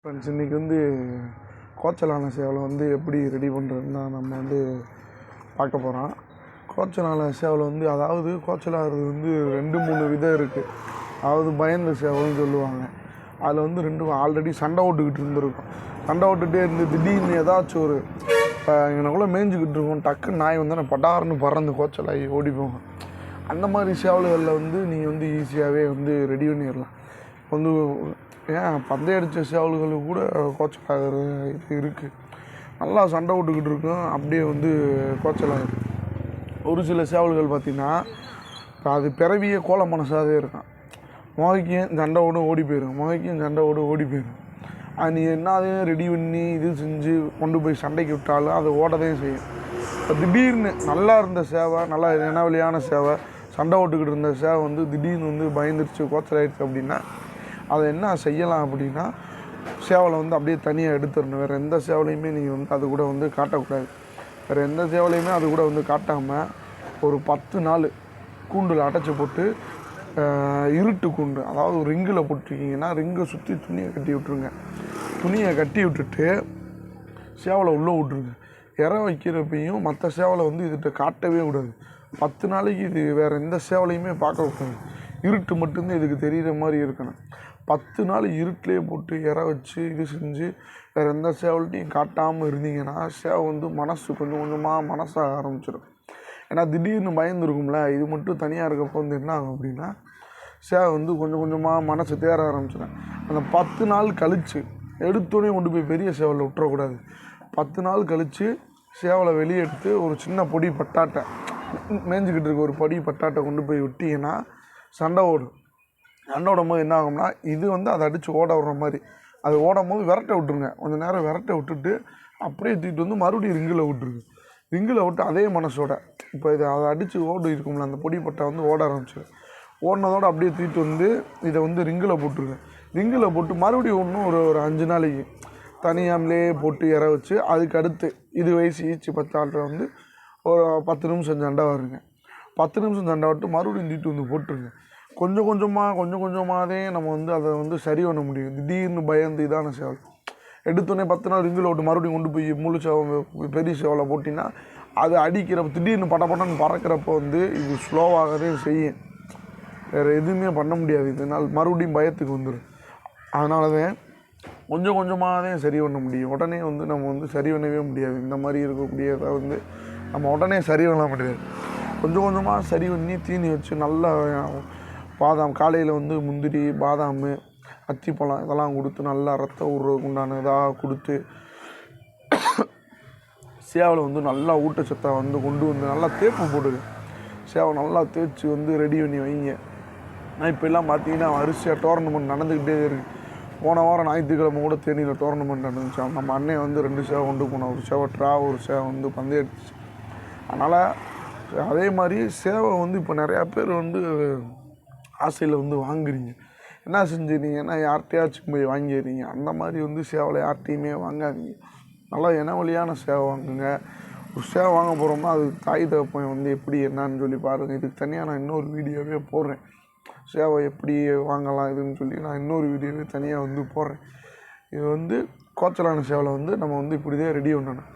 Friends, இன்றைக்கி வந்து கோச்சலான சேவலை வந்து எப்படி ரெடி பண்ணுறதுன்னு தான் நம்ம வந்து பார்க்க போகிறோம். கோச்சலான சேவலை வந்து அதாவது கோச்சலாகிறது வந்து 2-3 விதம் இருக்குது. அதாவது பயந்த சேவல்னு சொல்லுவாங்க. அதில் வந்து 2 ஆல்ரெடி சண்டை ஓட்டுக்கிட்டு இருந்திருக்கும். சண்டை ஓட்டுகிட்டே இருந்து திடீர்னு ஏதாச்சும் ஒரு இப்போ எனக்குள்ளே மேய்ஞ்சிக்கிட்டு இருக்கும், டக்குன்னு நாய் வந்து பட்டாருன்னு பறந்து கோச்சலாகி ஓடி போகும். அந்த மாதிரி சேவல்களில் வந்து நீங்கள் வந்து ஈஸியாகவே வந்து ரெடி பண்ணிடலாம். வந்து ஏன் பந்தயம் அடித்த சேவல்களுக்கு கூட கோச்சலாகிற இது இருக்குது. நல்லா சண்டை விட்டுக்கிட்டு இருக்கும், அப்படியே வந்து கோச்சலாகுது. ஒரு சில சேவல்கள் பார்த்திங்கன்னா அது பிறவியே கோல மனசாகவே இருக்கும். மொகைக்கும் சண்டையோடு ஓடி போயிடும், மொகைக்கும் சண்டையோடு ஓடி போயிடும். அது நீ என்னதையும் ரெடி பண்ணி இது செஞ்சு கொண்டு போய் சண்டைக்கு விட்டாலும் அது ஓடதையும் செய்யும். இப்போ திடீர்னு நல்லா இருந்த சேவை, நல்லா இனவெளியான சேவை, சண்டை ஓட்டுக்கிட்டு இருந்த சேவை வந்து திடீர்னு வந்து பயந்துருச்சு, கோச்சலாயிடுச்சு அப்படின்னா அதை என்ன செய்யலாம் அப்படின்னா, சேவலை வந்து அப்படியே தனியாக எடுத்துடணும். வேறு எந்த சேவலையுமே நீங்கள் வந்து அது கூட வந்து காட்டக்கூடாது. வேறு எந்த சேவலையுமே அது கூட வந்து காட்டாமல் ஒரு 10 நாள் கூண்டில் அடைச்சி போட்டு, இருட்டு கூண்டு, அதாவது ரிங்கில் போட்டிருக்கீங்கன்னா ரிங்கை சுற்றி துணியை கட்டி விட்ருங்க. துணியை கட்டி விட்டுட்டு சேவலை உள்ளே விட்ருங்க. வைக்கிறப்பையும் மற்ற சேவலை வந்து இதுகிட்ட காட்டவே கூடாது. 10 நாளைக்கு இது வேறு எந்த சேவலையுமே பார்க்கக்கூடாது. இருட்டு மட்டும்தான் இதுக்கு தெரிகிற மாதிரி இருக்கணும். 10 நாள் இருட்டிலே போட்டு வச்சு இது செஞ்சு வேறு எந்த சேவல்ட்டையும் காட்டாமல் இருந்தீங்கன்னா சேவை வந்து மனசு கொஞ்சம் கொஞ்சமாக மனசாக ஆரம்பிச்சிடும். ஏன்னா திடீர்னு பயந்துருக்கும்ல, இது மட்டும் தனியாக இருக்கப்போ வந்து என்ன ஆகும் அப்படின்னா, சேவை வந்து கொஞ்சம் கொஞ்சமாக மனசு தேர ஆரம்பிச்சிடும். அந்த 10 நாள் கழித்து எடுத்தோடனே கொண்டு போய் பெரிய சேவலில் விட்டுறக்கூடாது. 10 நாள் கழித்து சேவலை வெளியே எடுத்து ஒரு சின்ன பொடி பட்டாட்டை, மேய்ஞ்சிக்கிட்டு இருக்க ஒரு பொடி பட்டாட்டை கொண்டு போய் விட்டிங்கன்னா சண்டை ஓடும். சண்டை ஓடும் போது என்ன ஆகும்னா, இது வந்து அதை அடித்து ஓட விடுற மாதிரி, அது ஓடும் போது விரட்ட விட்டுருங்க. கொஞ்சம் நேரம் விரட்ட விட்டுட்டு அப்படியே தூக்கிட்டு வந்து மறுபடியும் ரிங்கில் விட்டுருங்க. ரிங்கில் விட்டு அதே மனசோட இப்போ இதை அதை அடித்து ஓடு இருக்கும்ல, அந்த பொடி பட்டை வந்து ஓட ஆரம்பிச்சிடும். ஓடினதோடு அப்படியே தூக்கிட்டு வந்து இதை வந்து ரிங்கில் போட்டுருங்க. ரிங்கில் போட்டு மறுபடியும் ஒன்றும் ஒரு 5 நாளைக்கு தனியாமலே போட்டு வச்சு, அதுக்கு அடுத்து இது வயசு ஈச்சு 10 ஆள்ற வந்து ஒரு 10 நிமிஷம் சண்டை வருங்க. 10 நிமிஷம் சண்டை விட்டு மறுபடியும் தூக்கிட்டு வந்து போட்டுருங்க. கொஞ்சம் கொஞ்சமாகவே நம்ம வந்து அதை வந்து சரி பண்ண முடியும். திடீர்னு பயந்து இதான சேவல் எடுத்தோடனே 10 நாள் ரிங்கில் விட்டு மறுபடியும் கொண்டு போய் முழு சேவை பெரிய சேவலை போட்டிங்கன்னா அது அடிக்கிறப்ப திடீர்னு பட்டன்னு பறக்கிறப்போ வந்து இது ஸ்லோவாகவே செய்யும். வேறு எதுவுமே பண்ண முடியாது. இதனால் மறுபடியும் பயத்துக்கு வந்துடும். அதனால தான் கொஞ்சம் கொஞ்சமாகவே சரி பண்ண முடியும். உடனே வந்து நம்ம வந்து சரி பண்ணவே முடியாது. இந்த மாதிரி இருக்கக்கூடியதை வந்து நம்ம உடனே சரி பண்ண முடியாது. கொஞ்சம் கொஞ்சமாக சரி பண்ணி தீனி வச்சு நல்லா பாதாம், காலையில் வந்து முந்திரி, பாதாம், அத்திப்பழம் இதெல்லாம் கொடுத்து நல்லா ரத்தம் ஊறுறதுக்கு உண்டான இதாக கொடுத்து சேவலை வந்து நல்லா ஊட்டச்சத்தை வந்து கொண்டு வந்து நல்லா தேய்ப்பு போடுது. சேவை நல்லா தேய்ச்சி வந்து ரெடி பண்ணி வைங்க. நான் இப்போல்லாம் பார்த்தீங்கன்னா வரிசையாக டோர்னமெண்ட் நடந்துக்கிட்டே இருக்குது. போன வாரம் ஞாயிற்றுக்கிழமை கூட தேனியில் டோர்னமெண்ட் நடந்துச்சு. நம்ம அண்ணன் வந்து 2 சேவை கொண்டு போனோம். ஒரு சேவை ஒரு சேவை வந்து பந்தயம் அடிச்சு. அதனால் அதே மாதிரி சேவை வந்து இப்போ நிறையா பேர் வந்து ஆசையில் வந்து வாங்குறீங்க. என்ன செஞ்சுறீங்கன்னா யார்கிட்டையாச்சும் போய் வாங்கிடுறீங்க. அந்த மாதிரி வந்து சேவலை யார்கிட்டையுமே வாங்காதீங்க. நல்லா இனவழியான சேவை வாங்குங்க. ஒரு சேவை வாங்க போகிறோம்னா அது தாய் தகப்பன் வந்து எப்படி என்னான்னு சொல்லி பாருங்கள். இதுக்கு தனியாக நான் இன்னொரு வீடியோவே போடுறேன். சேவை எப்படி வாங்கலாம் இதுன்னு சொல்லி நான் இன்னொரு வீடியோவே தனியாக வந்து போடுறேன். இது வந்து கோச்சலான சேவலை வந்து நம்ம வந்து இப்படி தான் ரெடி பண்ணணும்.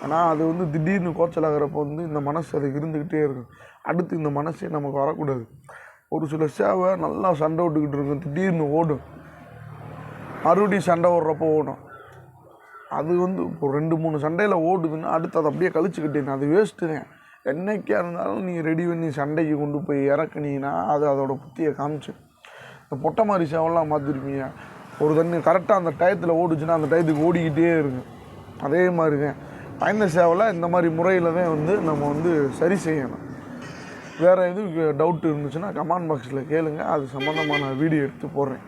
ஆனால் அது வந்து திடீர்னு கோச்சலாகிறப்போ வந்து இந்த மனசு அதுக்கு இருந்துக்கிட்டே இருக்கும். அடுத்து இந்த மனசே நமக்கு வரக்கூடாது. ஒரு சில சேவை நல்லா சண்டை விட்டுக்கிட்டு இருக்கும், திடீர்னு ஓடும், மறுபடியும் சண்டை ஓடுறப்போ ஓடும். அது வந்து இப்போ 2-3 சண்டையில் ஓடுதுன்னா அடுத்து அதை அப்படியே கழிச்சுக்கிட்டேன், அது வேஸ்ட்டு தான். என்றைக்கா இருந்தாலும் நீங்கள் ரெடி பண்ணி சண்டைக்கு கொண்டு போய் இறக்குனீங்கன்னா அது அதோட புத்தியை காமிச்சு. இந்த பொட்டை மாதிரி சேவெல்லாம் பார்த்துருப்பீங்க, ஒரு தண்ணி கரெக்டாக அந்த டயத்தில் ஓடுச்சுன்னா அந்த டயத்துக்கு ஓடிக்கிட்டே இருக்கும். அதே மாதிரி தான் பயந்த சேவலை இந்த மாதிரி முறையில் தான் வந்து நம்ம வந்து சரி செய்யணும். வேறு எதுவும் டவுட் இருந்துச்சுன்னா கமெண்ட் பாக்ஸில் கேளுங்க. அது சம்மந்தமான வீடியோ எடுத்து போடுறேன்.